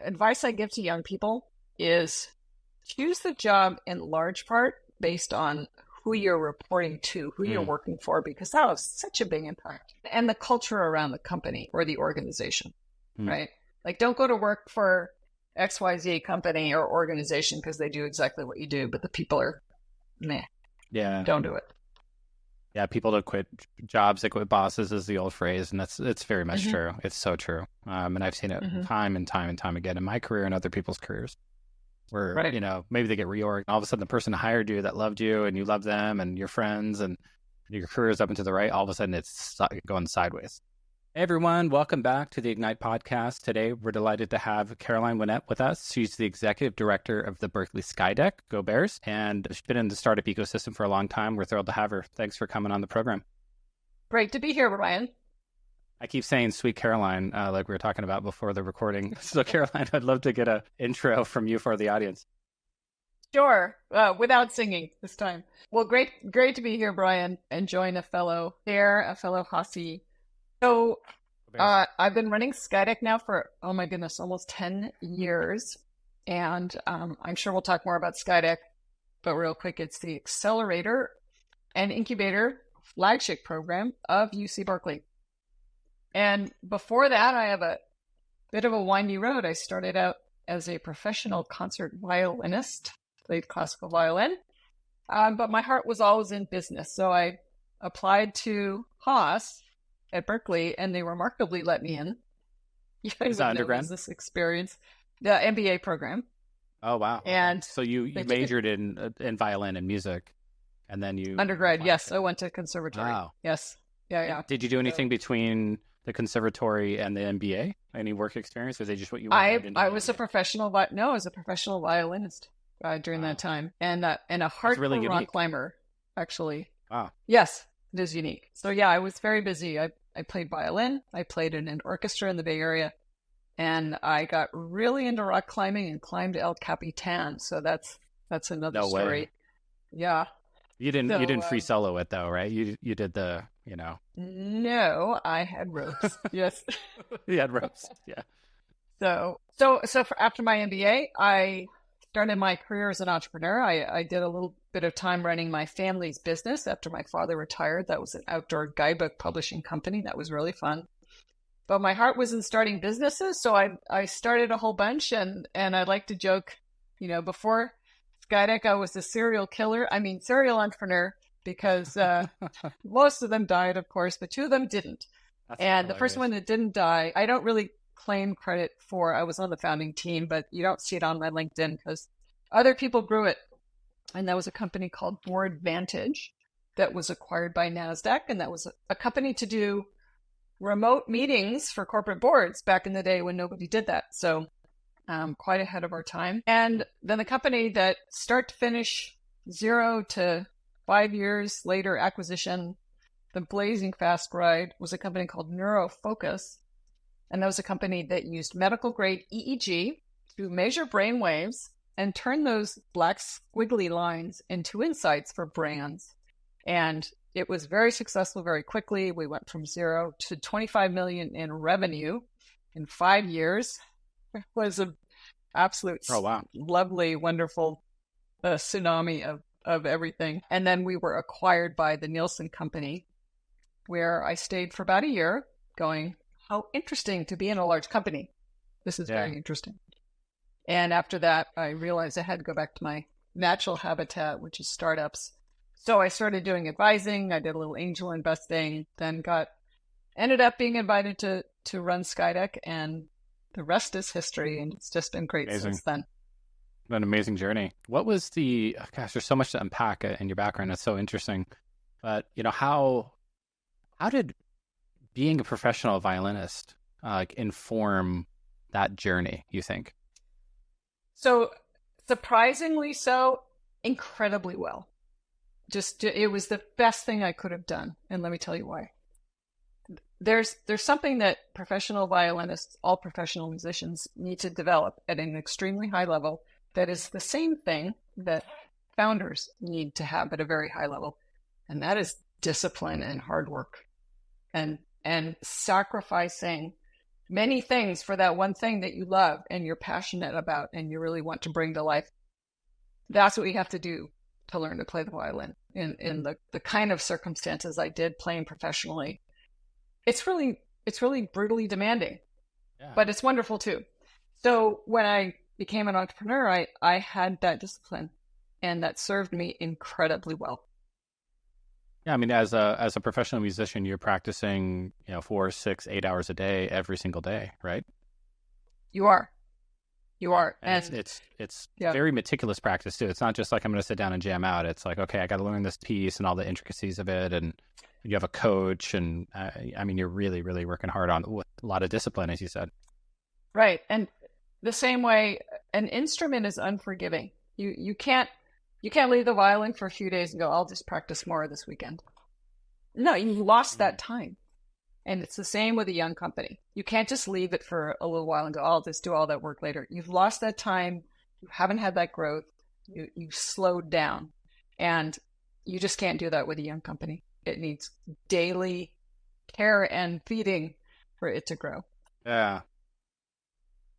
advice I give to young people is choose the job in large part based on who you're reporting to, who you're working for, because that has such a big impact. And the culture around the company or the organization, right? Like, don't go to work for XYZ company or organization because they do exactly what you do, but the people are meh. Yeah. Don't do it. Yeah, people don't quit jobs, they quit bosses is the old phrase, and it's very much true. It's so true. And I've seen it time and time and time again in my career and other people's careers where, you know, maybe they get reorged. All of a sudden, the person hired you that loved you and you love them and your friends and your career is up and to the right. All of a sudden, it's going sideways. Hey everyone, welcome back to the Ignite podcast. Today, we're delighted to have Caroline Winnett with us. She's the executive director of the Berkeley Skydeck, Go Bears, and she's been in the startup ecosystem for a long time. We're thrilled to have her. Thanks for coming on the program. Great to be here, Ryan. I keep saying sweet Caroline, like we were talking about before the recording. So Caroline, I'd love to get an intro from you for the audience. Sure, without singing this time. Well, great to be here, Brian, and join a fellow there, a fellow Hossie. So I've been running Skydeck now for, oh my goodness, almost 10 years. And I'm sure we'll talk more about Skydeck, but real quick, it's the Accelerator and Incubator flagship program of UC Berkeley. And before that, I have a bit of a windy road. I started out as a professional concert violinist, played classical violin, but my heart was always in business. So I applied to Haas at Berkeley, and they remarkably let me in. Is that undergrad? This experience, the MBA program. Oh wow! And so you majored in violin and music, and then you undergrad. Yes, I went to conservatory. Wow. Yes. Yeah. Did you do anything between the conservatory and the MBA? Any work experience? Was they just what you? I was a professional. No, I was a professional violinist during that time, and a hardcore rock climber, actually. Wow. Yes, it is unique. So yeah, I was very busy. I played violin. I played in an orchestra in the Bay Area, and I got really into rock climbing and climbed El Capitan. So that's another story. Way. Yeah. You didn't free solo it though, right? You did the, No, I had ropes. Yes. You had ropes. Yeah. So after my MBA, I started my career as an entrepreneur. I did a little bit of time running my family's business after my father retired. That was an outdoor guidebook publishing company. That was really fun. But my heart was in starting businesses, so I started a whole bunch, and I like to joke, before Skydeck, I was a serial entrepreneur, because most of them died, of course, but 2 of them didn't. That's and hilarious. The first one that didn't die, I don't really claim credit for. I was on the founding team, but you don't see it on my LinkedIn because other people grew it. And that was a company called Boardvantage that was acquired by NASDAQ. And that was a company to do remote meetings for corporate boards back in the day when nobody did that. So quite ahead of our time. And then the company that start to finish 0 to 5 years later acquisition, the blazing fast ride, was a company called NeuroFocus. And that was a company that used medical grade EEG to measure brain waves and turn those black squiggly lines into insights for brands. And it was very successful very quickly. We went from 0 to 25 million in revenue in 5 years. It was an absolute lovely, wonderful tsunami of everything. And then we were acquired by the Nielsen Company, where I stayed for about a year going, how interesting to be in a large company. This is very interesting. And after that, I realized I had to go back to my natural habitat, which is startups. So I started doing advising. I did a little angel investing, then ended up being invited to run Skydeck, and the rest is history. And it's just been great since then. An amazing journey. What was there's so much to unpack in your background. It's so interesting. But, how did being a professional violinist inform that journey, you think? So surprisingly so, incredibly well. It was the best thing I could have done. And let me tell you why. There's something that professional violinists, all professional musicians, need to develop at an extremely high level that is the same thing that founders need to have at a very high level. And that is discipline and hard work and sacrificing many things for that one thing that you love and you're passionate about and you really want to bring to life. That's what we have to do to learn to play the violin in the kind of circumstances I did playing professionally. It's really brutally demanding, but it's wonderful too. So when I became an entrepreneur, I had that discipline, and that served me incredibly well. Yeah, I mean, as a professional musician, you're practicing, 4, 6, 8 hours a day, every single day, right? You are, and it's very meticulous practice too. It's not just like I'm going to sit down and jam out. It's like, okay, I got to learn this piece and all the intricacies of it, and you have a coach, and I mean, you're really, really working hard on with a lot of discipline, as you said. Right, and the same way, an instrument is unforgiving. You can't leave the violin for a few days and go, I'll just practice more this weekend. No, you lost that time. And it's the same with a young company. You can't just leave it for a little while and go, I'll just do all that work later. You've lost that time. You haven't had that growth. You've slowed down. And you just can't do that with a young company. It needs daily care and feeding for it to grow. Yeah.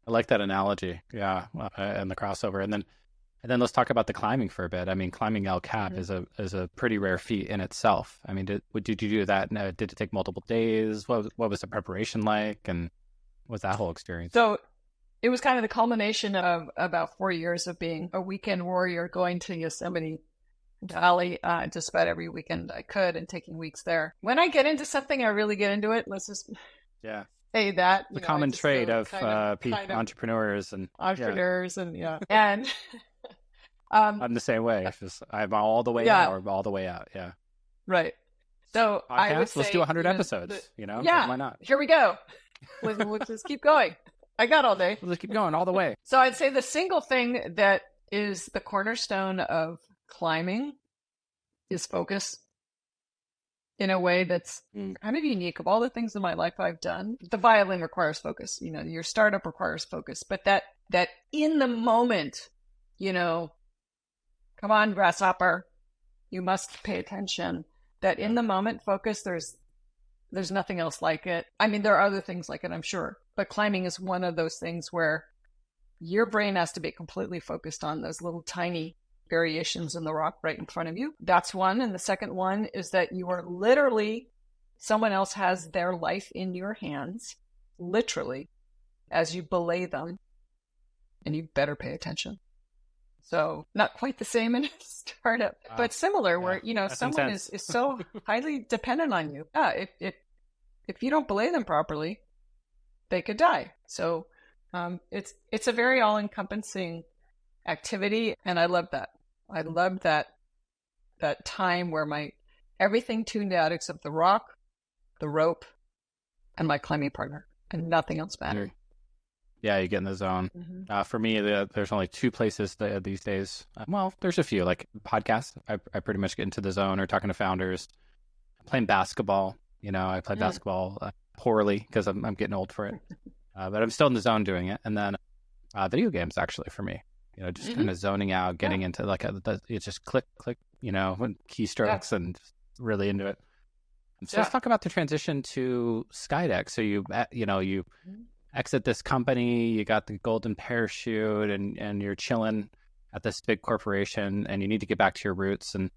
I like that analogy. Yeah. And the crossover. And then let's talk about the climbing for a bit. I mean, climbing El Cap is a pretty rare feat in itself. I mean, did you do that? Did it take multiple days? What was the preparation like? And what was that whole experience? So it was kind of the culmination of about 4 years of being a weekend warrior, going to Yosemite Valley just about every weekend I could and taking weeks there. When I get into something, I really get into it. Let's just say that. The common trait of entrepreneurs and and I'm the same way. It's just, I'm all the way in or all the way out. Yeah. Right. So I would say, let's do 100 episodes. Why not? Here we go. Let's just keep going. I got all day. Let's keep going all the way. So I'd say the single thing that is the cornerstone of climbing is focus, in a way that's kind of unique. Of all the things in my life I've done, the violin requires focus. Your startup requires focus, but that in the moment, come on, grasshopper, you must pay attention. That in the moment focus, there's nothing else like it. I mean, there are other things like it, I'm sure, but climbing is one of those things where your brain has to be completely focused on those little tiny variations in the rock right in front of you. That's one. And the second one is that you are literally, someone else has their life in your hands, literally, as you belay them, and you better pay attention. So not quite the same in a startup, but similar where, someone is so highly dependent on you. If you don't belay them properly, they could die. So it's a very all-encompassing activity, and I love that. I love that time where everything tuned out except the rock, the rope, and my climbing partner, and nothing else mattered. Yeah, you get in the zone. Mm-hmm. For me, there's only 2 places these days. Well, there's a few, like podcasts. I pretty much get into the zone or talking to founders. Playing basketball. I play basketball poorly because I'm getting old for it. But I'm still in the zone doing it. And then video games, actually, for me. Just kind of zoning out, getting into it's just click, keystrokes and just really into it. So let's talk about the transition to Skydeck. So you exit this company, you got the golden parachute, and you're chilling at this big corporation, and you need to get back to your roots. And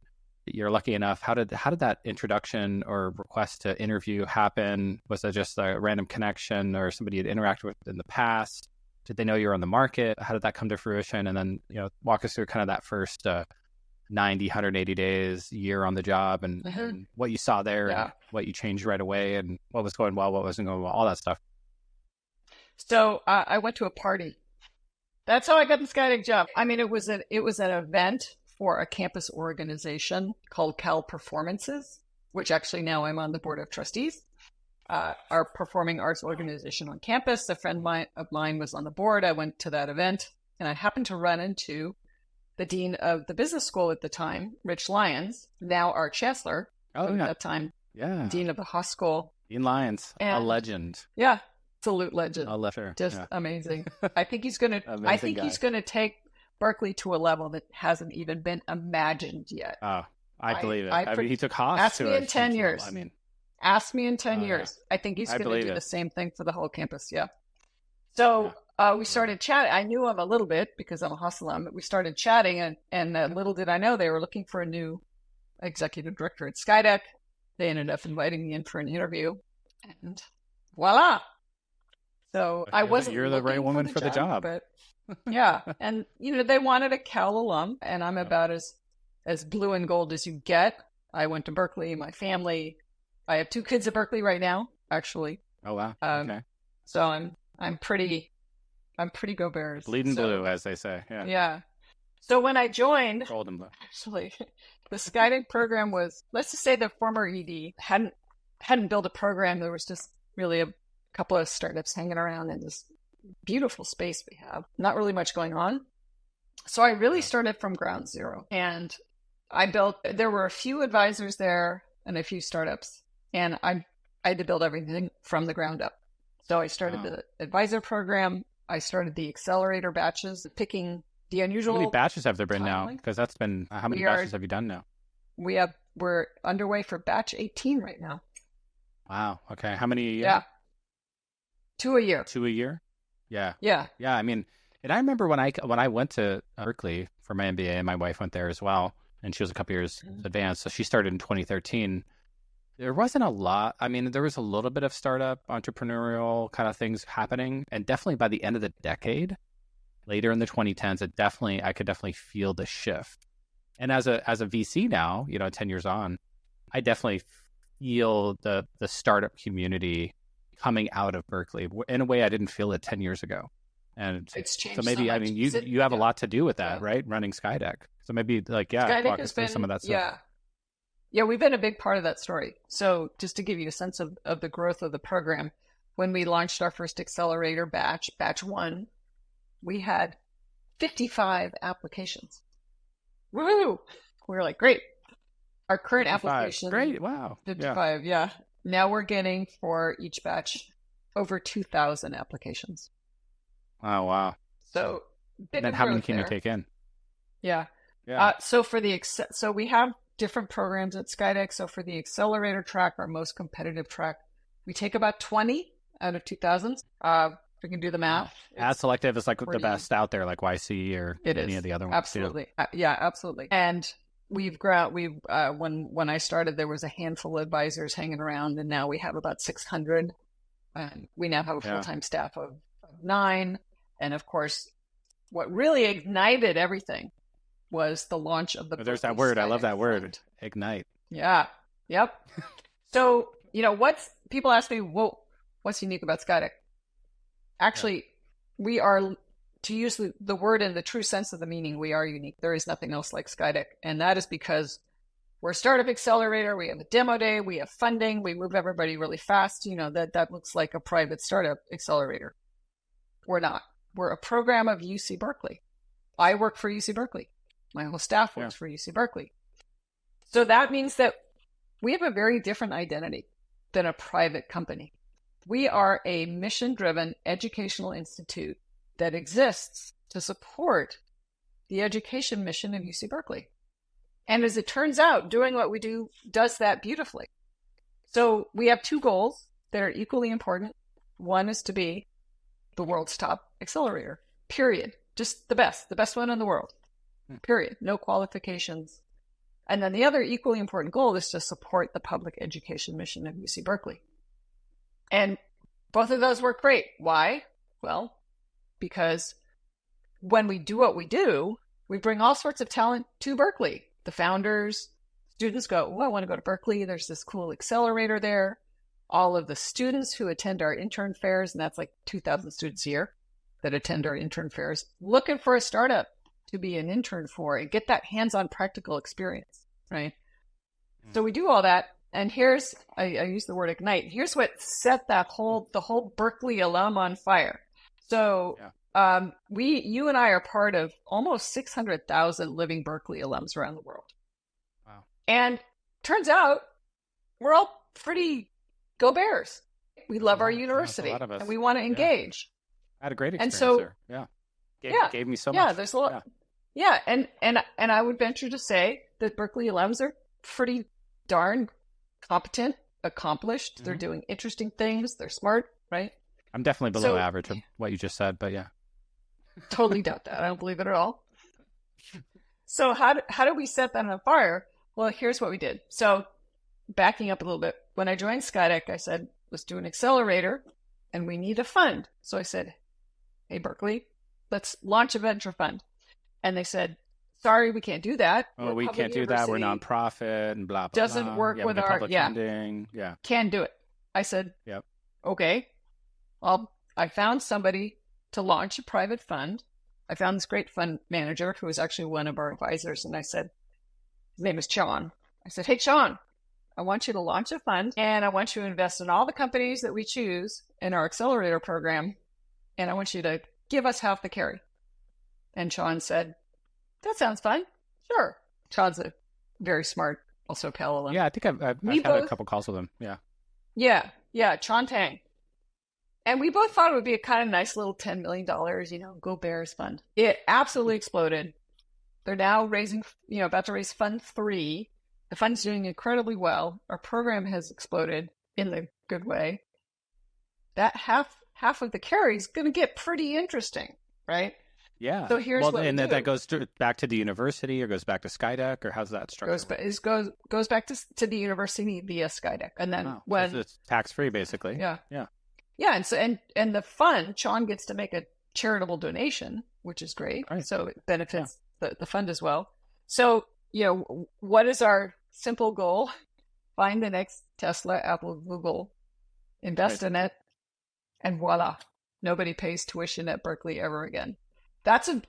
you're lucky enough. How did that introduction or request to interview happen? Was it just a random connection or somebody you'd interacted with in the past? Did they know you were on the market? How did that come to fruition? And then, walk us through kind of that first 90, 180 days, year on the job, and what you saw there, and what you changed right away, and what was going well, what wasn't going well, all that stuff. So I went to a party. That's how I got the Skydeck job. I mean, it was an event for a campus organization called Cal Performances, which actually now I'm on the board of trustees. Our performing arts organization on campus. A friend of mine was on the board. I went to that event, and I happened to run into the dean of the business school at the time, Rich Lyons, now our chancellor at that time, dean of the Haas School. Dean Lyons, a legend. Yeah, absolute legend. Just amazing. I think he's gonna take Berkeley to a level that hasn't even been imagined yet. Oh, I believe it. I mean, he took Haas ask to me in 10 years. Level. I mean, Ask me in 10 years. Yeah. I think he's going to do the same thing for the whole campus. Yeah. So we started chatting. I knew him a little bit because I'm a hustle alum. We started chatting, and little did I know they were looking for a new executive director at Skydeck. They ended up inviting me in for an interview, and voila. So I wasn't. You're the right woman for the job. But yeah, and they wanted a Cal alum, and I'm about as blue and gold as you get. I went to Berkeley. My family. I have 2 kids at Berkeley right now, actually. Oh wow. Okay. So I'm pretty go Bears. Bleeding blue, as they say. Yeah. Yeah. So when I joined, golden blue. Actually, the Skydeck program was, let's just say the former ED hadn't built a program. There was just really a couple of startups hanging around in this beautiful space we have. Not really much going on. So I really started from ground zero. And there were a few advisors there and a few startups. And I had to build everything from the ground up. So I started the advisor program. I started the accelerator batches, picking the unusual. How many batches have there been now? Because that's been, how many batches have you done now? We're underway for batch 18 right now. Wow. Okay. How many a year? Yeah. 2 a year. 2 a year? Yeah. Yeah. Yeah. I mean, and I remember when I went to Berkeley for my MBA, and my wife went there as well, and she was a couple years advanced. So she started in 2013. There wasn't a lot. I mean, there was a little bit of startup, entrepreneurial kind of things happening. And definitely by the end of the decade, later in the 2010s, I could definitely feel the shift. And as a VC now, 10 years on, I definitely feel the startup community coming out of Berkeley in a way I didn't feel it 10 years ago. And it's changed. So maybe, so much. you have a lot to do with that, right? Running Skydeck. So maybe Skydeck walk us through some of that stuff. Yeah, we've been a big part of that story. So just to give you a sense of the growth of the program, when we launched our first accelerator batch 1, we had 55 applications. Woohoo! We were like, great. Our current 55. Application. Great. Wow. 55, yeah. Now we're getting for each batch over 2,000 applications. Oh, wow. So, and then how many can you take in? Yeah. So we have different programs at Skydeck. So for the accelerator track, our most competitive track, we take about 20 out of 2,000. We can do the math. As selective is like the best out there, like YC or any of the other ones. Absolutely. Yeah, absolutely. And when I started, there was a handful of advisors hanging around, and now we have about 600. And we now have a full-time staff of 9. And of course, what really ignited everything was the launch of the there's that word. I love that word. Ignite. Yeah. Yep. So, people ask me, well, what's unique about Skydeck? Actually, we are, to use the word in the true sense of the meaning, we are unique. There is nothing else like Skydeck. And that is because we're a startup accelerator. We have a demo day. We have funding. We move everybody really fast. That looks like a private startup accelerator. We're not. We're a program of UC Berkeley. I work for UC Berkeley. My whole staff works for UC Berkeley. So that means that we have a very different identity than a private company. We are a mission-driven educational institute that exists to support the education mission of UC Berkeley. And as it turns out, doing what we do does that beautifully. So we have 2 goals that are equally important. One is to be the world's top accelerator, period. Just the best one in the world. Period. No qualifications. And then the other equally important goal is to support the public education mission of UC Berkeley. And both of those work great. Why? Well, because when we do what we do, we bring all sorts of talent to Berkeley. The founders, students go, I want to go to Berkeley. There's this cool accelerator there. All of the students who attend our intern fairs, and that's like 2,000 students a year that attend our intern fairs, looking for a startup to be an intern for and get that hands-on practical experience, right? So we do all that, and here's, I use the word ignite. Here's what set the whole Berkeley alum on fire. So you and I are part of almost 600,000 living Berkeley alums around the world. Wow. And turns out we're all pretty go Bears. We love our university and we want to engage. I had a great experience there. Gave me so much. Yeah, there's a lot. Yeah, and I would venture to say that Berkeley alums are pretty darn competent accomplished. They're doing interesting things. They're smart, right? I'm definitely below average of what you just said, but yeah. Totally doubt that. I don't believe it at all. So how do we set that on fire? Well, here's what we did. So backing up a little bit, when I joined Skydeck, I said, let's do an accelerator and we need a fund. So I said, hey, Berkeley, let's launch a venture fund. And they said, sorry, we can't do that. Oh, we can't do that. We're nonprofit and blah, blah, blah. Doesn't work with our, funding. Yeah. Can't do it. I said, yep. Okay. Well, I found somebody to launch a private fund. I found this great fund manager who was actually one of our advisors. And I said, his name is Sean. I said, hey, Sean, I want you to launch a fund and I want you to invest in all the companies that we choose in our accelerator program. And I want you to give us half the carry. And Sean said, that sounds fun. Sure. Sean's a very smart, also Pell alum. Yeah, I think I've had a couple calls with him. Yeah. Yeah. Sean Tang. And we both thought it would be a kind of nice little $10 million, Go Bears fund. It absolutely exploded. They're now raising, about to raise Fund 3. The fund's doing incredibly well. Our program has exploded in the good way. That half of the carry is going to get pretty interesting, right? Yeah. So here's what and that goes back to the university or goes back to Skydeck, or how's that structured? Goes back to the university via Skydeck. And then when so it's tax-free, basically. Yeah. Yeah. Yeah, and the fund, Sean gets to make a charitable donation, which is great. Right. So it benefits the fund as well. So, what is our simple goal? Find the next Tesla, Apple, Google, invest in it, and voila, nobody pays tuition at Berkeley ever again. That's a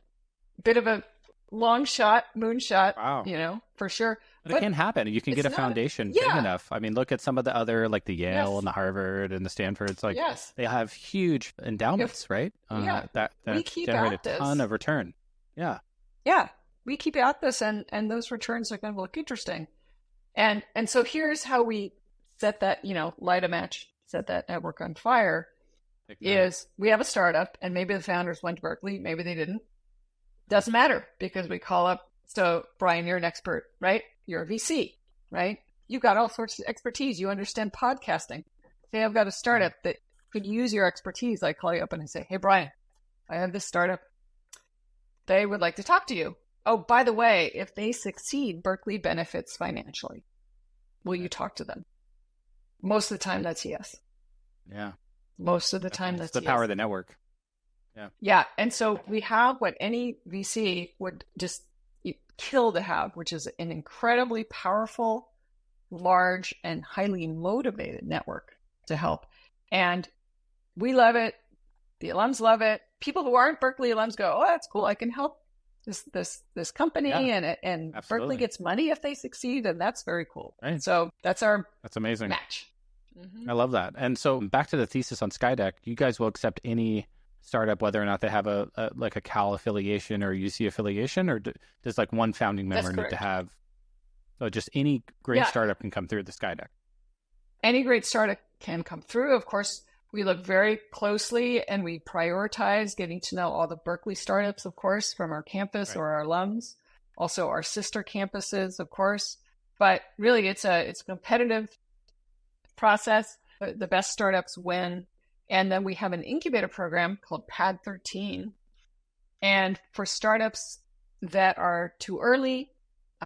bit of a long shot, moonshot, for sure. But it can happen. You can get a foundation big enough. I mean, look at some of the other, like the Yale and the Harvard and the Stanford. It's like they have huge endowments, right? That generate a ton of return. Yeah. Yeah. We keep at this and those returns are going to look interesting. And so here's how we set that, light a match, set that network on fire. Is we have a startup and maybe the founders went to Berkeley, maybe they didn't. Doesn't matter because we call up, so Brian, you're an expert, right? You're a VC, right? You've got all sorts of expertise. You understand podcasting. Say I've got a startup that could use your expertise. I call you up and I say, hey, Brian, I have this startup. They would like to talk to you. Oh, by the way, if they succeed, Berkeley benefits financially. Will you talk to them? Most of the time, that's yes. Yeah. Most of the time, that's the power of the network. Yeah. Yeah. And so we have what any VC would just kill to have, which is an incredibly powerful, large, and highly motivated network to help. And we love it. The alums love it. People who aren't Berkeley alums go, oh, that's cool. I can help this company and Berkeley gets money if they succeed. And that's very cool. Right. So that's amazing match. Mm-hmm. I love that. And so back to the thesis on Skydeck, you guys will accept any startup, whether or not they have a Cal affiliation or UC affiliation, or does like one founding member need to have? So just any great startup can come through the Skydeck. Any great startup can come through. Of course, we look very closely and we prioritize getting to know all the Berkeley startups, of course, from our campus or our alums, also our sister campuses, of course. But really, it's a competitive process. The best startups win. And then we have an incubator program called Pad 13. And for startups that are too early,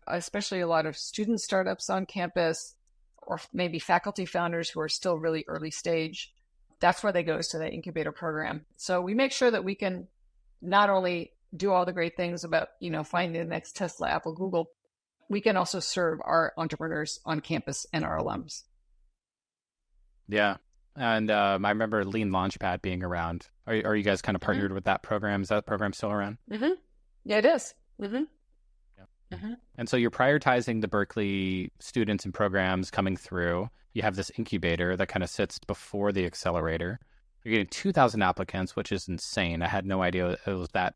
especially a lot of student startups on campus, or maybe faculty founders who are still really early stage, that's where they go to the incubator program. So we make sure that we can not only do all the great things about, finding the next Tesla, Apple, Google, we can also serve our entrepreneurs on campus and our alums. Yeah. And I remember Lean Launchpad being around. Are you guys kind of partnered with that program? Is that program still around? Mm-hmm. Yeah, it is. Mm-hmm. Yeah. Mm-hmm. And so you're prioritizing the Berkeley students and programs coming through. You have this incubator that kind of sits before the accelerator. You're getting 2,000 applicants, which is insane. I had no idea it was that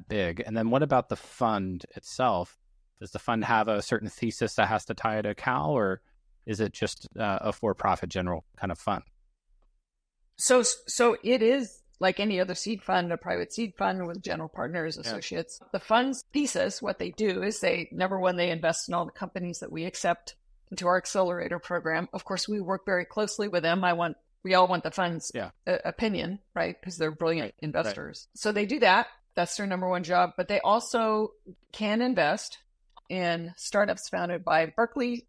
big. And then what about the fund itself? Does the fund have a certain thesis that has to tie it to Cal, or is it just a for-profit general kind of fund? So it is like any other seed fund, a private seed fund with general partners, associates. The fund's thesis, what they do is number one, they invest in all the companies that we accept into our accelerator program. Of course, we work very closely with them. We all want the fund's opinion, right? Because they're brilliant investors. Right. So they do that. That's their number one job. But they also can invest in startups founded by Berkeley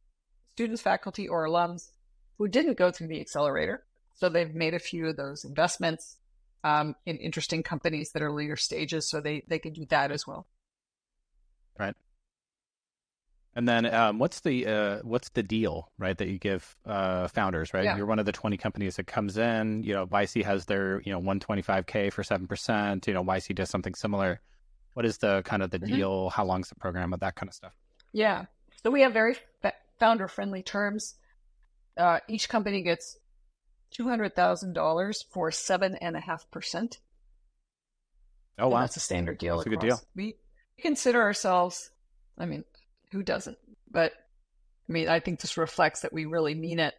students, faculty, or alums who didn't go through the accelerator. So they've made a few of those investments in interesting companies that are later stages. So they can do that as well. Right. And then what's the deal, right, that you give founders, right? Yeah. You're one of the 20 companies that comes in, YC has their, $125K for 7%, YC does something similar. What is the kind of the deal? How long's the program, that kind of stuff? Yeah. So we have very founder-friendly terms. Each company gets $200,000 for 7.5%. Oh, wow. And that's a standard deal. That's a good deal. We consider ourselves, who doesn't? But I think this reflects that we really mean it,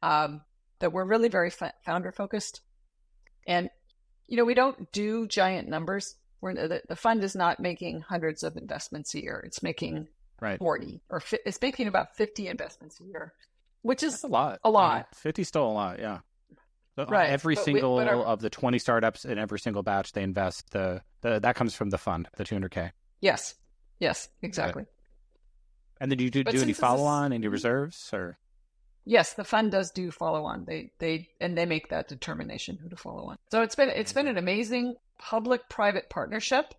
that we're really very founder focused. And, we don't do giant numbers. The fund is not making hundreds of investments a year. It's making 40 or it's making about 50 investments a year, which is a lot. 50 is still a lot. Yeah. So right. Every single of the 20 startups in every single batch they invest, that comes from the fund, the 200K. Yes, exactly. Okay. And then do you do any follow-on, any reserves, or? Yes, the fund does do follow-on. They make that determination who to follow on. So it's been an amazing public-private partnership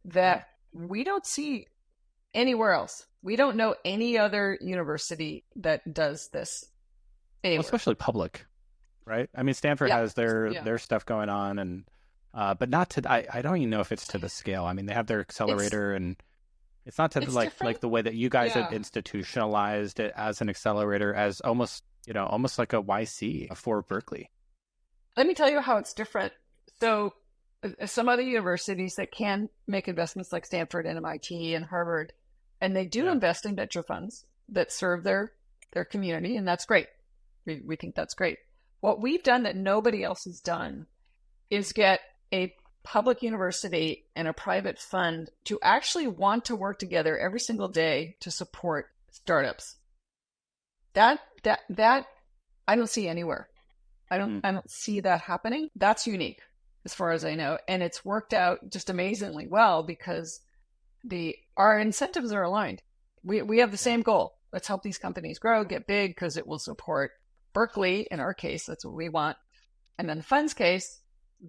that we don't see anywhere else. We don't know any other university that does this anywhere. Well, especially public, right? Stanford has their stuff going on, and but not to. I don't even know if it's to the scale. They have their accelerator and. It's not to like the way that you guys have institutionalized it as an accelerator, as almost like a YC for Berkeley. Let me tell you how it's different. So some other universities that can make investments like Stanford and MIT and Harvard, and they do invest in venture funds that serve their community, and that's great. We think that's great. What we've done that nobody else has done is get a public university and a private fund to actually want to work together every single day to support startups. That I don't see anywhere. I don't see that happening. That's unique as far as I know. And it's worked out just amazingly well because our incentives are aligned. We have the same goal. Let's help these companies grow, get big, because it will support Berkeley. In our case, that's what we want. And in the fund's case,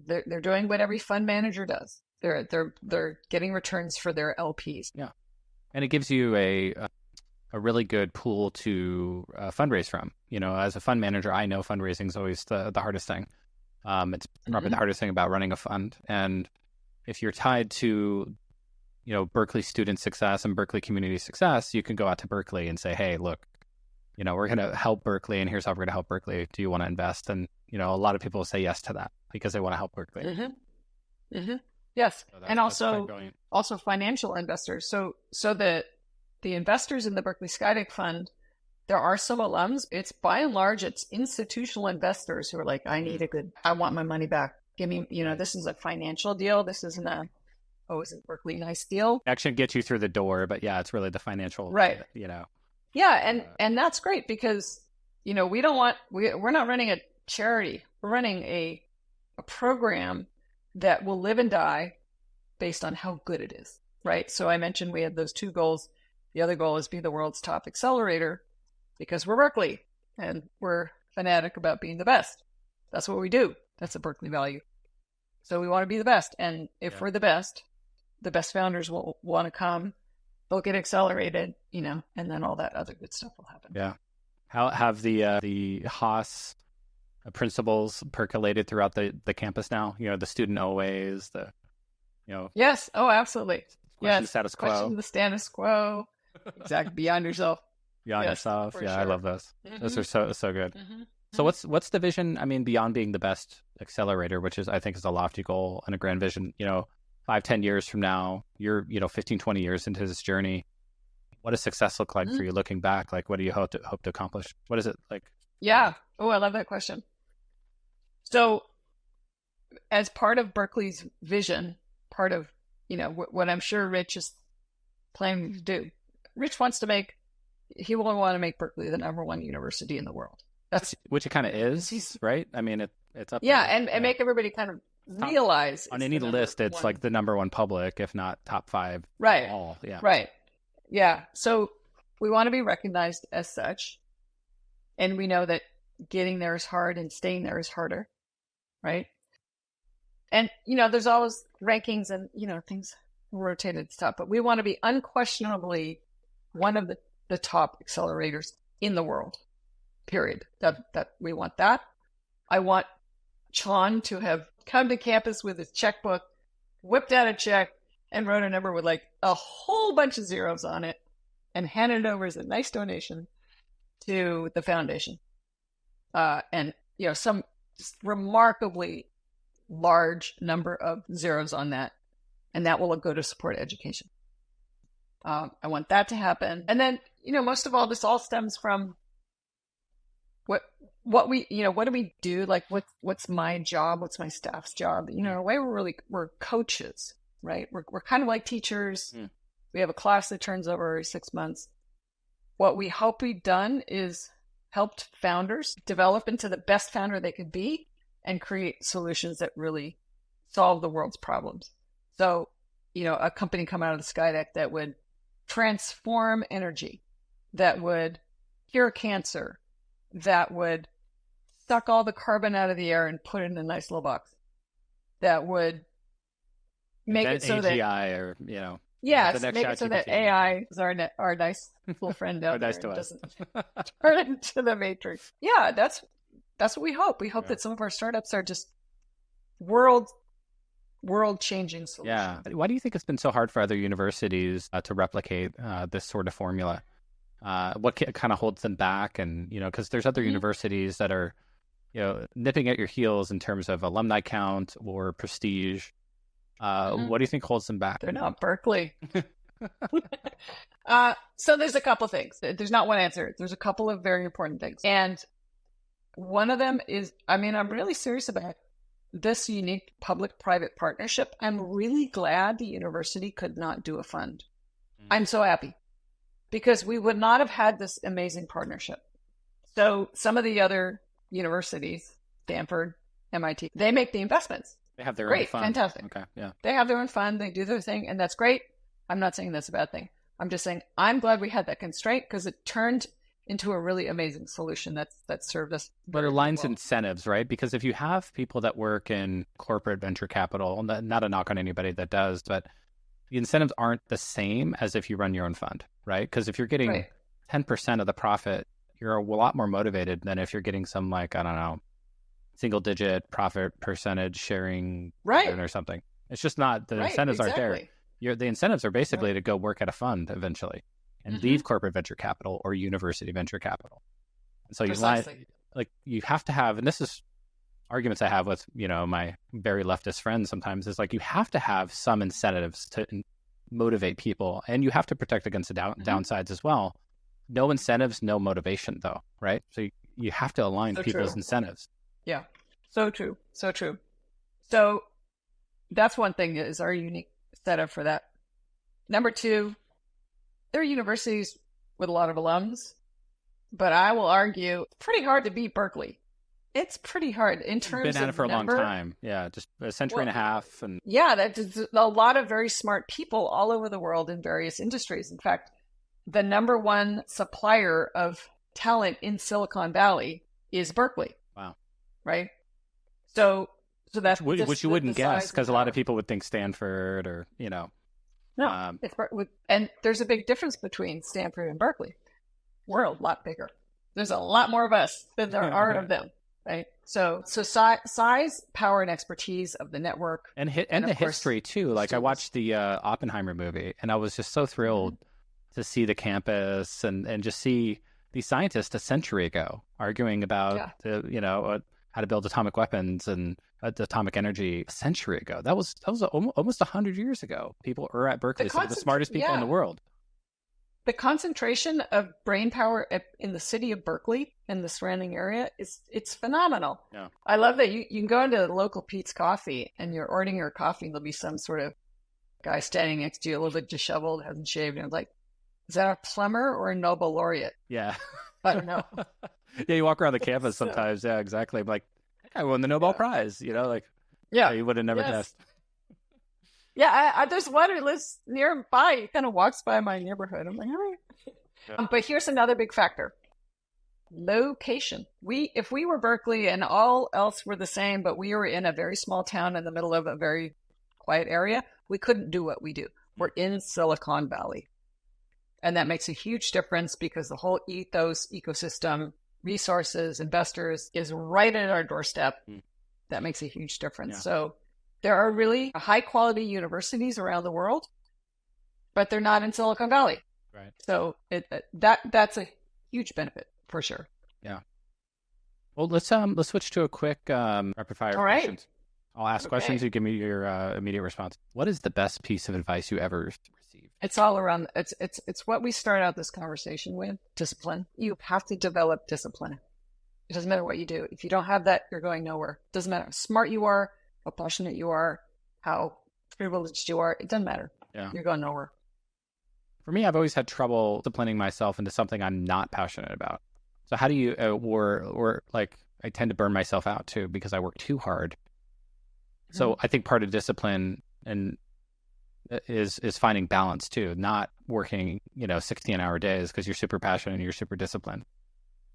they're doing what every fund manager does. They're getting returns for their LPs. Yeah, and it gives you a really good pool to fundraise from. As a fund manager, I know fundraising is always the hardest thing. It's probably the hardest thing about running a fund. And if you're tied to, Berkeley student success and Berkeley community success, you can go out to Berkeley and say, hey, look, we're going to help Berkeley, and here's how we're going to help Berkeley. Do you want to invest? And, a lot of people will say yes to that because they want to help Berkeley. Yes. So and also financial investors. So the investors in the Berkeley Skydeck Fund, there are some alums. It's by and large, it's institutional investors who are like, I want my money back. Give me, this is a financial deal. This isn't isn't Berkeley nice deal? Actually get you through the door, but it's really the financial, right. Yeah. And that's great because, we're not running a charity. We're running a program that will live and die based on how good it is, right? So I mentioned we had those two goals. The other goal is be the world's top accelerator because we're Berkeley and we're fanatic about being the best. That's what we do. That's a Berkeley value. So we want to be the best. And if we're the best founders will want to come. They'll get accelerated, and then all that other good stuff will happen. Yeah. How have the Haas principles percolated throughout the campus now? The student always, Yes. Oh, absolutely. Question the status quo. Question the status quo. Exactly. Beyond yourself. Beyond yourself. Yeah, sure. I love those. Those are so good. So what's the vision? Beyond being the best accelerator, which I think is a lofty goal and a grand vision, 5-10 years from now, you're 15-20 years into this journey. What does success look like for you looking back? Like, what do you hope to accomplish? What is it like? Yeah. Oh, I love that question. So as part of Berkeley's vision, part of, what I'm sure Rich is planning to do, Rich wants to make, he will want to make Berkeley the #1 university in the world. That's which it kind of is, right? I mean, it's up. Yeah, and make everybody kind of realize on any list, it's like the #1 public, if not top 5. Right. All. Yeah. Right. Yeah. So we want to be recognized as such, and we know that getting there is hard and staying there is harder, right? And there's always rankings and things rotated stuff, but we want to be unquestionably one of the top accelerators in the world. Period. That we want that. I want Sean to have come to campus with his checkbook, whipped out a check, and wrote a number with like a whole bunch of zeros on it, and handed it over as a nice donation to the foundation. And some just remarkably large number of zeros on that, and that will go to support education. I want that to happen, and then most of all, this all stems from what we what do we do? Like what's my job? What's my staff's job? In a way, we're coaches, right? We're kind of like teachers. We have a class that turns over every 6 months. What we hope we've done is helped founders develop into the best founder they could be and create solutions that really solve the world's problems. So, a company come out of the Skydeck that would transform energy, that would cure cancer, that would suck all the carbon out of the air and put it in a nice little box, that would make it so AGI that... or, Yes, make it so that AI is our nice little friend out there. And doesn't turn into the matrix. Yeah, that's what we hope. We hope that some of our startups are just world-changing solutions. Yeah. Why do you think it's been so hard for other universities to replicate this sort of formula? What kind of holds them back? And, because there's other universities that are, nipping at your heels in terms of alumni count or prestige. What do you think holds them back? They're not Berkeley. So there's a couple things. There's not one answer. There's a couple of very important things. And one of them is, I'm really serious about this unique public-private partnership. I'm really glad the university could not do a fund. I'm so happy because we would not have had this amazing partnership. So some of the other universities, Stanford, MIT, they make the investments. They have their own fund. Fantastic. Okay, yeah. They have their own fund. They do their thing, and that's great. I'm not saying that's a bad thing. I'm just saying I'm glad we had that constraint because it turned into a really amazing solution that served us. But it aligns incentives, right? Because if you have people that work in corporate venture capital, not a knock on anybody that does, but the incentives aren't the same as if you run your own fund, right? Because if you're getting 10% of the profit, you're a lot more motivated than if you're getting some single digit profit percentage sharing or something. It's just not, the incentives aren't there. The incentives are basically to go work at a fund eventually and leave corporate venture capital or university venture capital. And so you have to have, and this is arguments I have with, my very leftist friends sometimes, is like, you have to have some incentives to motivate people, and you have to protect against the downsides as well. No incentives, no motivation though, right? So you have to align people's incentives. Yeah. So true. So true. So that's one thing, is our unique setup for that. Number two, there are universities with a lot of alums, but I will argue it's pretty hard to beat Berkeley. It's pretty hard in terms of been at it for a long time. Yeah, just a century and a half. And that's a lot of very smart people all over the world in various industries. In fact, the #1 supplier of talent in Silicon Valley is Berkeley. Wow. Right? So that's which you wouldn't guess, because a lot of people would think Stanford or No, and there's a big difference between Stanford and Berkeley. We're a lot bigger. There's a lot more of us than there are of them, right? So size, power, and expertise of the network, and the history too. Like, I watched the Oppenheimer movie, and I was just so thrilled to see the campus and just see these scientists a century ago arguing about how to build atomic weapons and atomic energy a century ago. That was almost 100 years ago. People are at Berkeley, some of the smartest people in the world. The concentration of brain power in the city of Berkeley and the surrounding area it's phenomenal. Yeah. I love that you can go into the local Pete's Coffee and you're ordering your coffee and there'll be some sort of guy standing next to you, a little bit disheveled, hasn't shaved, and like, is that a plumber or a Nobel laureate? Yeah. I don't know. Yeah, you walk around the campus sometimes. Yeah, exactly. I'm like, I won the Nobel Prize, like, you would have never guessed. Yeah, there's one who lives nearby. He kind of walks by my neighborhood. I'm like, all right. Yeah. But here's another big factor. Location. If we were Berkeley and all else were the same, but we were in a very small town in the middle of a very quiet area, we couldn't do what we do. We're in Silicon Valley. And that makes a huge difference because the whole ethos, ecosystem, resources, investors is right at our doorstep. That makes a huge difference. Yeah. So there are really high quality universities around the world, but they're not in Silicon Valley. Right. So that's a huge benefit for sure. Yeah. Well, let's switch to a quick rapid fire questions. I'll ask questions. You give me your immediate response. What is the best piece of advice you ever received? It's all around. It's what we start out this conversation with. Discipline. You have to develop discipline. It doesn't matter what you do. If you don't have that, you're going nowhere. It doesn't matter how smart you are, how passionate you are, how privileged you are. It doesn't matter. Yeah. You're going nowhere. For me, I've always had trouble disciplining myself into something I'm not passionate about. So how do you, or like, I tend to burn myself out too because I work too hard. So I think part of discipline is finding balance too, not working 16-hour days because you're super passionate and you're super disciplined,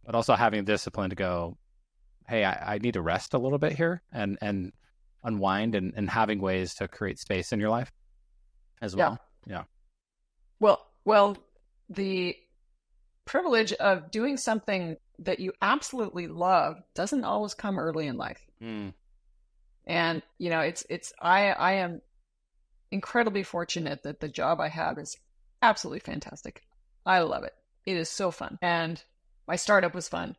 but also having discipline to go, hey, I need to rest a little bit here and unwind and having ways to create space in your life as well. Yeah. Well, the privilege of doing something that you absolutely love doesn't always come early in life. And, I am incredibly fortunate that the job I have is absolutely fantastic. I love it. It is so fun. And my startup was fun.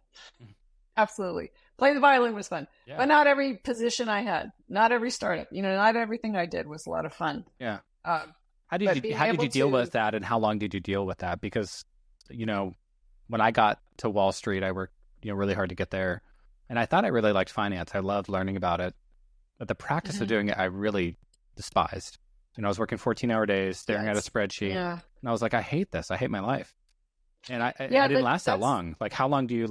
Absolutely. Playing the violin was fun. Yeah. But not every position I had, not every startup, not everything I did was a lot of fun. Yeah. How did you deal with that, and how long did you deal with that? Because, when I got to Wall Street, I worked, really hard to get there. And I thought I really liked finance. I loved learning about it. But the practice of doing it, I really despised. I was working 14-hour days, staring at a spreadsheet. Yeah. And I was like, I hate this. I hate my life. And I didn't last that long. Like, how long do you,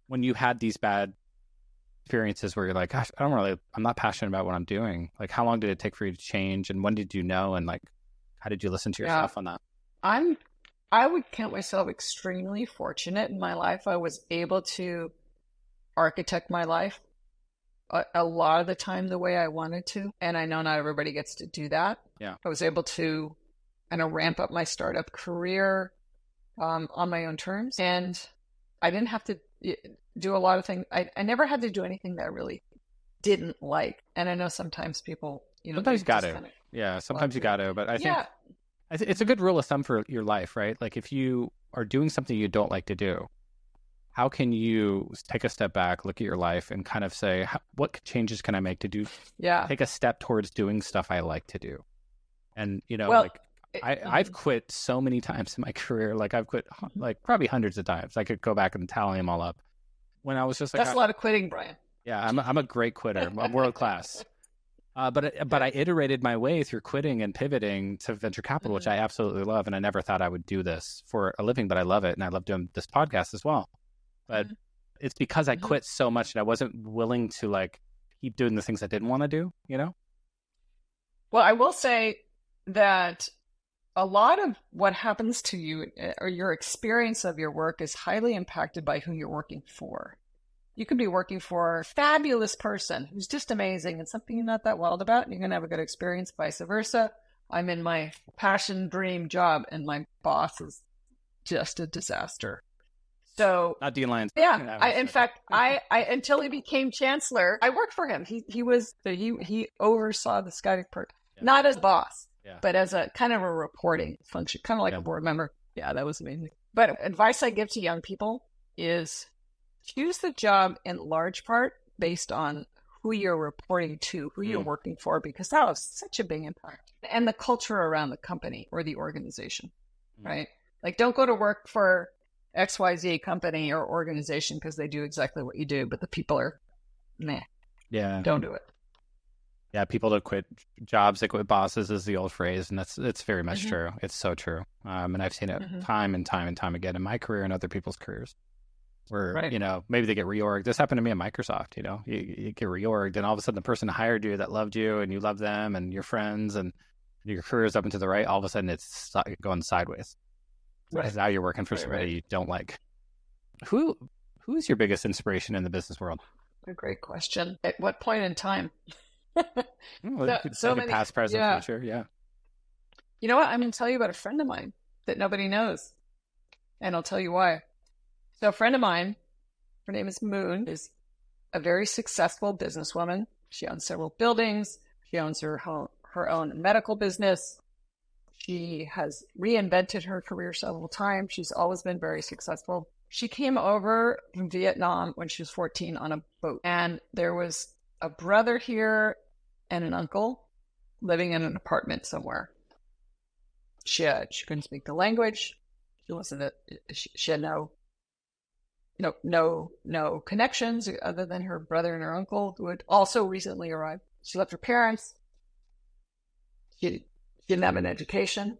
when you had these bad experiences where you're like, gosh, I'm not passionate about what I'm doing. Like, how long did it take for you to change? And when did you know? And how did you listen to yourself on that? I would count myself extremely fortunate in my life. I was able to architect my life a lot of the time the way I wanted to. And I know not everybody gets to do that. Yeah. I was able to ramp up my startup career on my own terms. And I didn't have to do a lot of things. I never had to do anything that I really didn't like. And I know sometimes people, sometimes you got to. Yeah, sometimes you got to. But I think it's a good rule of thumb for your life, right? Like, if you are doing something you don't like to do, how can you take a step back, look at your life, and kind of say, what changes can I make to do? Yeah. Take a step towards doing stuff I like to do. And, I've quit so many times in my career. Like, I've quit probably hundreds of times. I could go back and tally them all up. When I was just like, that's a lot of quitting, Brian. Yeah, I'm a great quitter. I'm world class. But I iterated my way through quitting and pivoting to venture capital, which I absolutely love. And I never thought I would do this for a living, but I love it. And I love doing this podcast as well. But it's because I quit so much and I wasn't willing to keep doing the things I didn't want to do, Well, I will say that a lot of what happens to you or your experience of your work is highly impacted by who you're working for. You could be working for a fabulous person who's just amazing and something you're not that wild about, and you're going to have a good experience, vice versa. I'm in my passion dream job and my boss is just a disaster. So not Dean Lyons. Yeah. In fact, until he became chancellor, I worked for him. He oversaw the Skydeck Fund, not as boss, but as a kind of a reporting function, kind of like a board member. Yeah, that was amazing. But advice I give to young people is choose the job in large part based on who you're reporting to, who you're working for, because that has such a big impact. And the culture around the company or the organization, right? Like, don't go to work for XYZ company or organization because they do exactly what you do, but the people are meh. Yeah. Don't do it. Yeah, people that quit jobs, they quit bosses is the old phrase, and it's very much Mm-hmm. true. It's so true. And I've seen it Mm-hmm. time and time and time again in my career and other people's careers where, Right. maybe they get reorged. This happened to me at Microsoft, you get reorged and all of a sudden the person hired you that loved you and you love them and your friends and your career is up and to the right. All of a sudden it's going sideways. Right. Because now you're working for Right, somebody right. you don't like. Who is your biggest inspiration in the business world? A great question. At what point in time? Well, So many. past, present, Yeah. future. Yeah. You know what? I'm going to tell you about a friend of mine that nobody knows. And I'll tell you why. So a friend of mine, her name is Moon, is a very successful businesswoman. She owns several buildings. She owns her own medical business. She has reinvented her career several times. She's always been very successful. She came over from Vietnam when she was 14 on a boat. And there was a brother here and an uncle living in an apartment somewhere. She couldn't speak the language. She had no connections other than her brother and her uncle who had also recently arrived. She left her parents. She didn't have an education.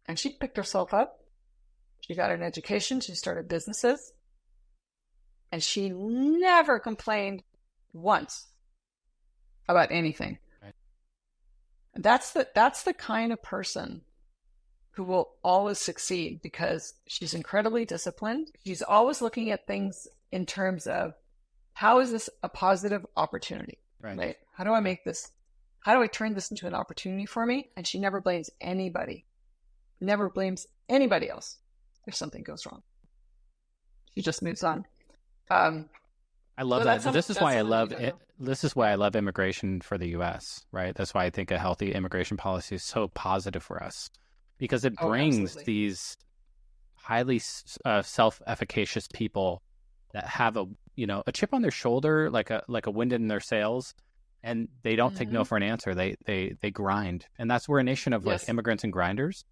And she picked herself up. She got an education. She started businesses. And she never complained once about anything. Right. And that's the kind of person who will always succeed because she's incredibly disciplined. She's always looking at things in terms of how is this a positive opportunity? Right? How do I turn this into an opportunity for me? And she never blames anybody. Never blames anybody else if something goes wrong. She just moves on. I love that. This is why I love it. This is why I love immigration for the U.S., right? That's why I think a healthy immigration policy is so positive for us because it brings these highly self-efficacious people that have a chip on their shoulder, like a wind in their sails, and they don't take no for an answer. They grind, and that's we're a nation of like immigrants and grinders.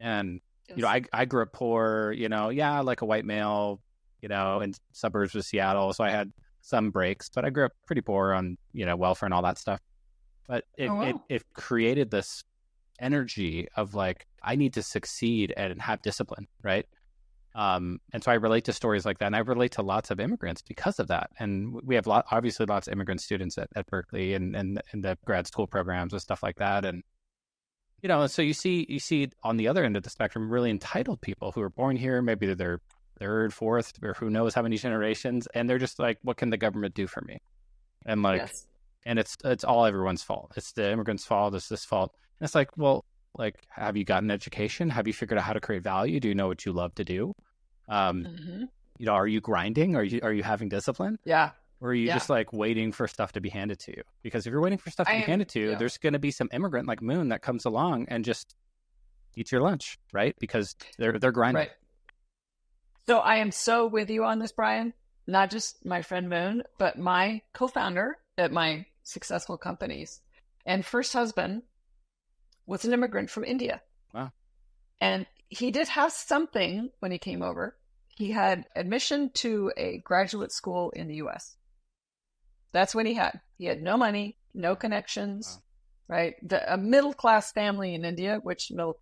And I grew up poor, like a white male, in suburbs of Seattle, so I had some breaks, but I grew up pretty poor on welfare and all that stuff. But it created this energy of like I need to succeed and have discipline, right? And so I relate to stories like that, and I relate to lots of immigrants because of that. And we have obviously lots of immigrant students at Berkeley and the grad school programs and stuff like that. And so you see on the other end of the spectrum really entitled people who are born here, maybe they're third, fourth, or who knows how many generations, and they're just like, what can the government do for me? And and it's all everyone's fault. It's the immigrants' fault. It's this fault. And it's like, well, like, have you gotten education? Have you figured out how to create value? Do you know what you love to do? Are you grinding? Are you having discipline? Yeah. Or are you just like waiting for stuff to be handed to you? Because if you're waiting for stuff to be handed to you, there's going to be some immigrant like Moon that comes along and just eats your lunch, right? Because they're grinding. Right. So I am so with you on this, Brian. Not just my friend Moon, but my co-founder at my successful companies and first husband was an immigrant from India. Wow. And he did have something when he came over. He had admission to a graduate school in the U.S. That's what he had. He had no money, no connections, right? A middle-class family in India, which, not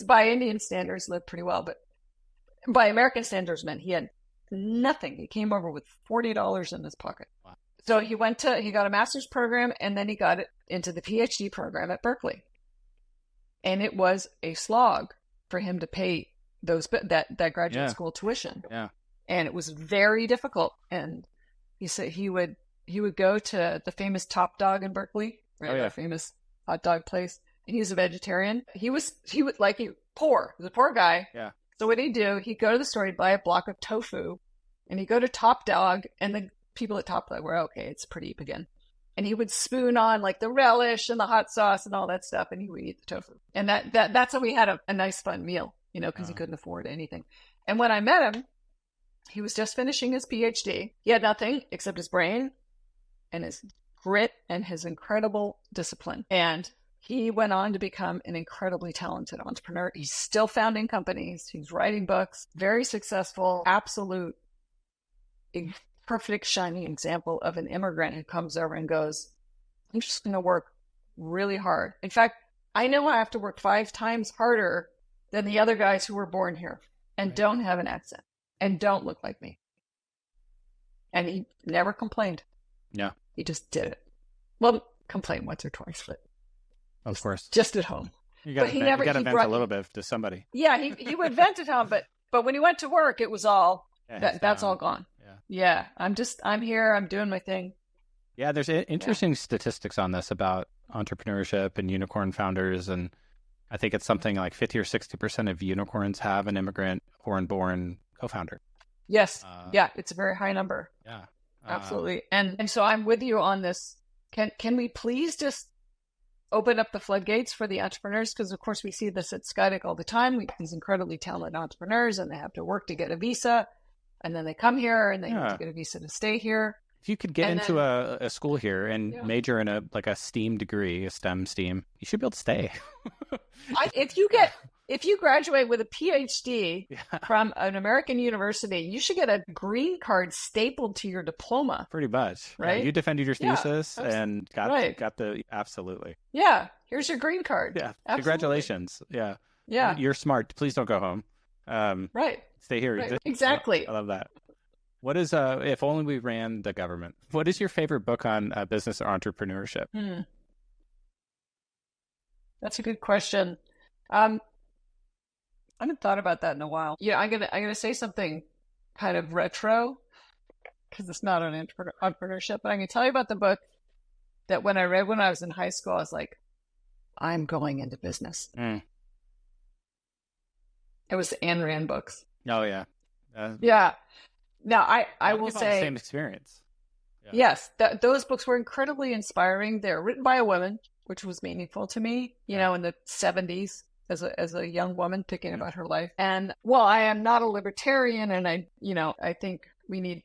by Indian standards lived pretty well, but by American standards meant he had nothing. He came over with $40 in his pocket. Wow. So he got a master's program, and then he got into the PhD program at Berkeley. And it was a slog for him to pay that graduate school tuition. Yeah. And it was very difficult. And he said he would go to the famous Top Dog in Berkeley, right? The famous hot dog place. And he was a vegetarian. He was poor. He was a poor guy. Yeah. So what he'd do, he'd go to the store, he'd buy a block of tofu, and he'd go to Top Dog, and the people at Top Dog were, okay, it's pretty again. And he would spoon on like the relish and the hot sauce and all that stuff, and he would eat the tofu. And that's how we had a nice fun meal, because he couldn't afford anything. And when I met him, he was just finishing his PhD. He had nothing except his brain and his grit and his incredible discipline. And he went on to become an incredibly talented entrepreneur. He's still founding companies. He's writing books, very successful, absolute perfect shining example of an immigrant who comes over and goes, I'm just going to work really hard. In fact, I know I have to work 5 times harder than the other guys who were born here and don't have an accent and don't look like me. And he never complained. Yeah. He just did it. Well, complained once or twice, but of course, just at home. You got to vent a little bit to somebody. Yeah, he would vent at home, but when he went to work, it was all that's all gone. Yeah, I'm here. I'm doing my thing. Yeah, there's interesting statistics on this about entrepreneurship and unicorn founders, and I think it's something like 50 or 60% of unicorns have an immigrant foreign-born co-founder. Yes, it's a very high number. Yeah, absolutely. And so I'm with you on this. Can we please just open up the floodgates for the entrepreneurs? Because of course we see this at Skydeck all the time. These incredibly talented entrepreneurs, and they have to work to get a visa, and then they come here and they need to get a visa to stay here. If you could get into a school here and major in a STEAM degree, a STEM, you should be able to stay. If you graduate with a PhD from an American university, you should get a green card stapled to your diploma. Pretty much, right? You defended your thesis and got the absolutely. Yeah, here's your green card. Yeah, absolutely. Congratulations. Yeah, you're smart. Please don't go home. Right. Stay here. Right. Exactly. I love that. What is if only we ran the government? What is your favorite book on business or entrepreneurship? That's a good question. I haven't thought about that in a while. Yeah, I'm gonna say something kind of retro because it's not on entrepreneurship, but I'm gonna tell you about the book that when I read when I was in high school, I was like, I'm going into business. It was the Ayn Rand books. Oh yeah. Yeah. Now I will say same experience. Yeah. Yes, those books were incredibly inspiring. They're written by a woman, which was meaningful to me. You know, in the 70s. As a young woman thinking about her life. And I am not a libertarian, and I think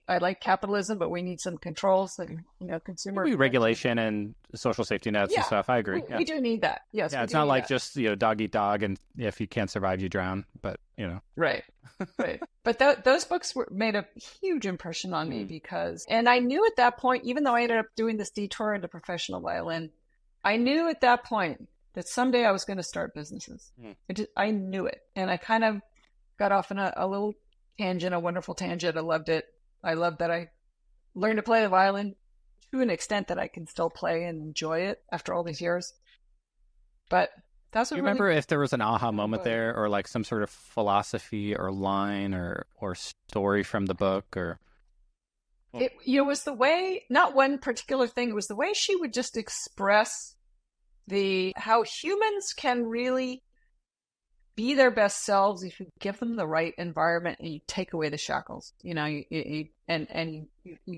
I like capitalism, but we need some controls and, consumer regulation and social safety nets and stuff. I agree. We do need that. Yes. Yeah. It's not like just, dog eat dog. And if you can't survive, you drown, but Right. Right. But those books made a huge impression on me and I knew at that point, even though I ended up doing this detour into professional violin, I knew at that point that someday I was going to start businesses. I knew it. And I kind of got off on a little tangent, a wonderful tangent. I loved it. I loved that I learned to play the violin to an extent that I can still play and enjoy it after all these years. But that's what remember if there was an aha moment there, or like some sort of philosophy or line or story from the book, or... It was the way, not one particular thing, it was the way she would just express how humans can really be their best selves if you give them the right environment and you take away the shackles, you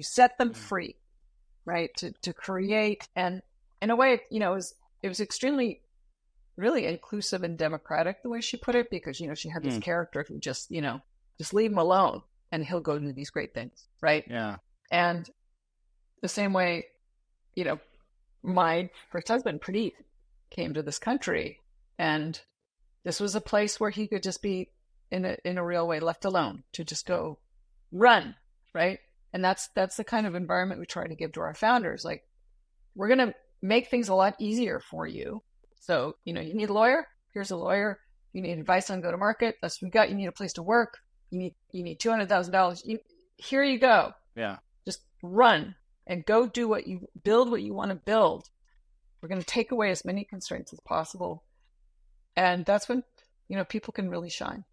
set them free, right? To create, and in a way, it was extremely, really inclusive and democratic the way she put it, because, she had this character who just leave him alone and he'll go do these great things. Right. Yeah. And the same way, my first husband, Pradeep, came to this country, and this was a place where he could just be in a real way left alone to just go run, right? And that's the kind of environment we try to give to our founders. Like, we're going to make things a lot easier for you. So, you need a lawyer? Here's a lawyer. You need advice on go-to-market? That's what we got. You need a place to work. You need $200,000. Here you go. Yeah. Just run. And go do what you want to build. We're going to take away as many constraints as possible. And that's when, people can really shine.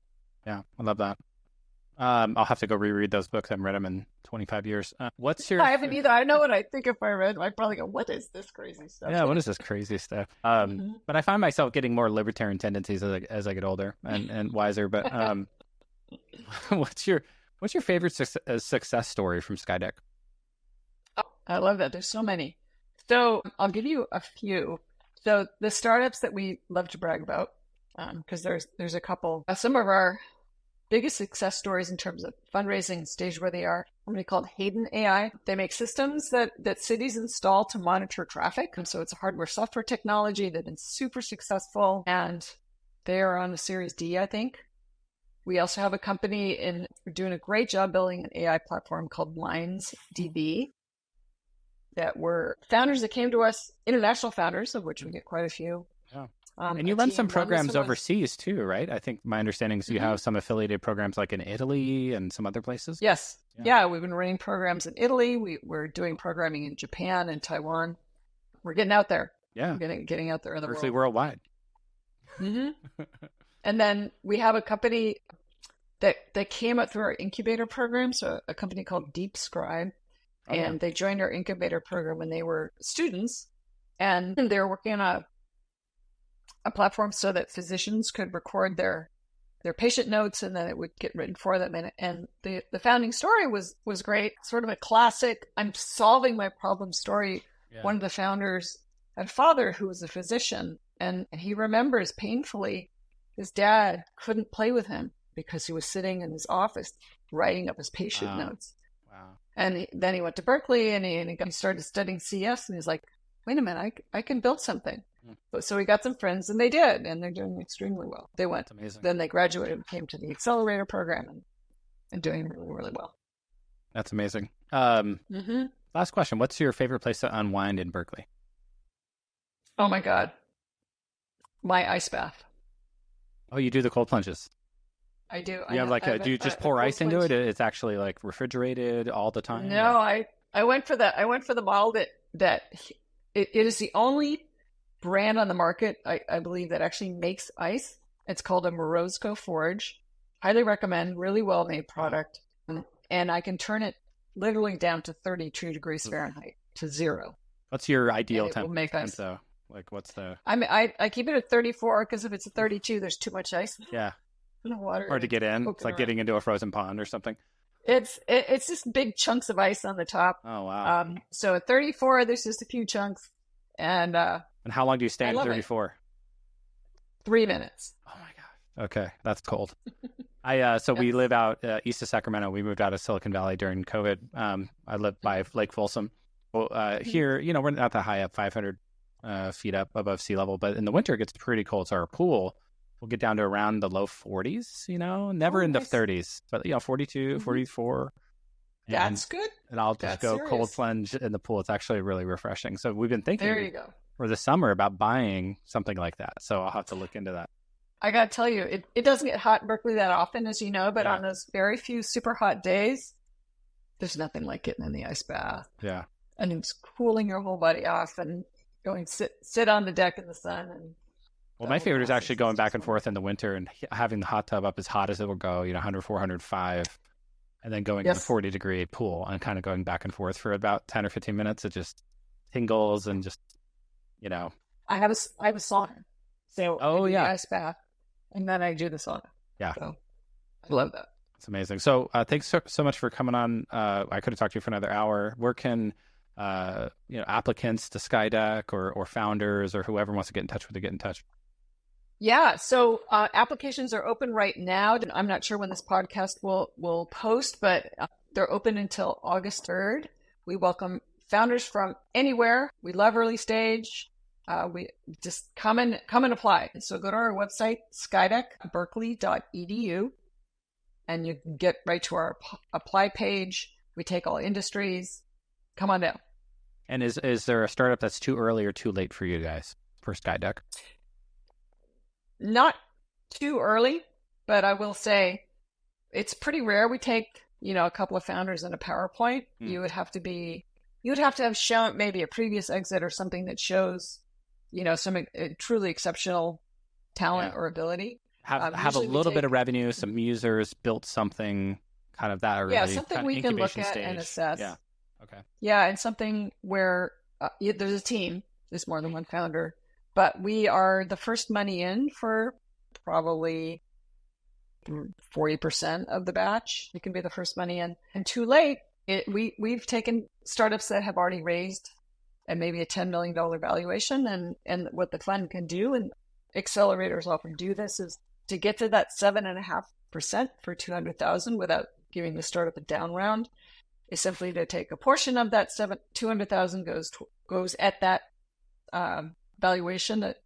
Yeah, I love that. I'll have to go reread those books. I haven't read them in 25 years. What's your... I haven't either. I know what I think if I read them. I'd probably go, what is this crazy stuff? Yeah, what is this crazy stuff? But I find myself getting more libertarian tendencies as I get older and wiser. But what's your favorite success story from Skydeck? I love that. There's so many. So I'll give you a few. So the startups that we love to brag about, because there's a couple. Some of our biggest success stories in terms of fundraising and stage where they are, a company called Hayden AI. They make systems that cities install to monitor traffic. And so it's a hardware software technology that's been super successful. And they are on the Series D, I think. We also have a company we're doing a great job building an AI platform called LinesDB that were founders that came to us, international founders, of which we get quite a few. Yeah. And you run some programs was overseas too, right? I think my understanding is you have some affiliated programs like in Italy and some other places. Yes. Yeah, we've been running programs in Italy. We're doing programming in Japan and Taiwan. We're getting out there. Yeah. Getting out there in the Berkeley world. worldwide. And then we have a company that came up through our incubator program, so a company called Deep Scribe. And they joined our incubator program when they were students. And they were working on a platform so that physicians could record their patient notes, and then it would get written for them. And the founding story was great, sort of a classic, I'm solving my problem story. Yeah. One of the founders had a father who was a physician, and he remembers painfully his dad couldn't play with him because he was sitting in his office writing up his patient notes. Wow. And then he went to Berkeley and he started studying CS, and he's like, wait a minute, I can build something. So he got some friends, and they did, and they're doing extremely well. They went. That's amazing. Then they graduated and came to the Accelerator program and doing really, really well. That's amazing. Last question. What's your favorite place to unwind in Berkeley? Oh, my God. My ice bath. Oh, you do the cold plunges? I do. You have do you just pour ice into it? It's actually like refrigerated all the time? No, I went for the model that it is the only brand on the market, I believe, that actually makes ice. It's called a Morozko Forge. Highly recommend. Really well made product. And I can turn it literally down to 32 degrees Fahrenheit to 0. What's your ideal temperature? So, like, what's the? I keep it at 34 because if it's at 32, there's too much ice. Yeah. No water. Or to get in, it's like getting into a frozen pond or something. It's just big chunks of ice on the top. Oh wow. So at 34, there's just a few chunks, and how long do you stay at 34? 3 minutes. Oh my God. Okay, that's cold. We live out east of Sacramento. We moved out of Silicon Valley during COVID. I live by Lake Folsom. Well, here, we're not that high up, 500 feet up above sea level, but in the winter it gets pretty cold. So our pool will get down to around the low 40s, never in the 30s, but 42, 44. That's good. And I'll just go cold plunge in the pool. It's actually really refreshing. So we've been thinking there you go. for the summer about buying something like that. So I'll have to look into that. I got to tell you, it doesn't get hot in Berkeley that often, as you know, but on those very few super hot days, there's nothing like getting in the ice bath. Yeah. And it's cooling your whole body off and going sit on the deck in the sun. And well, my favorite is actually going back and forth in the winter and having the hot tub up as hot as it will go, 104, 105, and then going in a 40-degree pool and kind of going back and forth for about 10 or 15 minutes. It just tingles and just, I have a sauna. So the ice bath, and then I do the sauna. Yeah. So I love that. It's amazing. So thanks so much for coming on. I could have talked to you for another hour. Where can applicants to Skydeck or founders or whoever wants to get in touch with you get in touch? Yeah. So applications are open right now. I'm not sure when this podcast will post, but they're open until August 3rd. We welcome founders from anywhere. We love early stage. We just come and apply. So go to our website, skydeckberkeley.edu, and you can get right to our apply page. We take all industries. Come on down. And is there a startup that's too early or too late for you guys for Skydeck? Not too early, but I will say it's pretty rare. We take, a couple of founders in a PowerPoint. You would have to have shown maybe a previous exit or something that shows, some truly exceptional talent or ability. Have a little bit of revenue, some users, built something kind of that early. Yeah, something we can look at and assess. Yeah. Okay. Yeah, and something where there's a team. There's more than one founder. But we are the first money in for probably 40% of the batch. We can be the first money in. And too late, we've taken startups that have already raised and maybe a $10 million valuation. And what the fund can do, and accelerators often do this, is to get to that 7.5% for 200,000 without giving the startup a down round, is simply to take a portion of that 200,000 goes at that valuation, that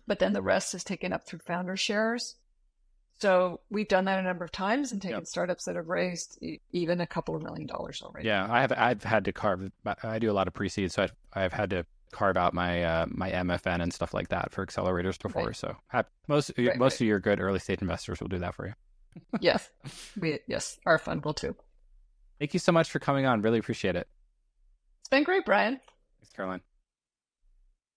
but then the rest is taken up through founder shares. So we've done that a number of times and taken startups that have raised even a couple of $1 million already. Yeah, I've had to carve. I do a lot of pre-seed, so I've had to carve out my my MFN and stuff like that for accelerators before. Right. So most of your good early stage investors will do that for you. Yes, our fund will too. Thank you so much for coming on. Really appreciate it. It's been great, Brian. Thanks, Caroline.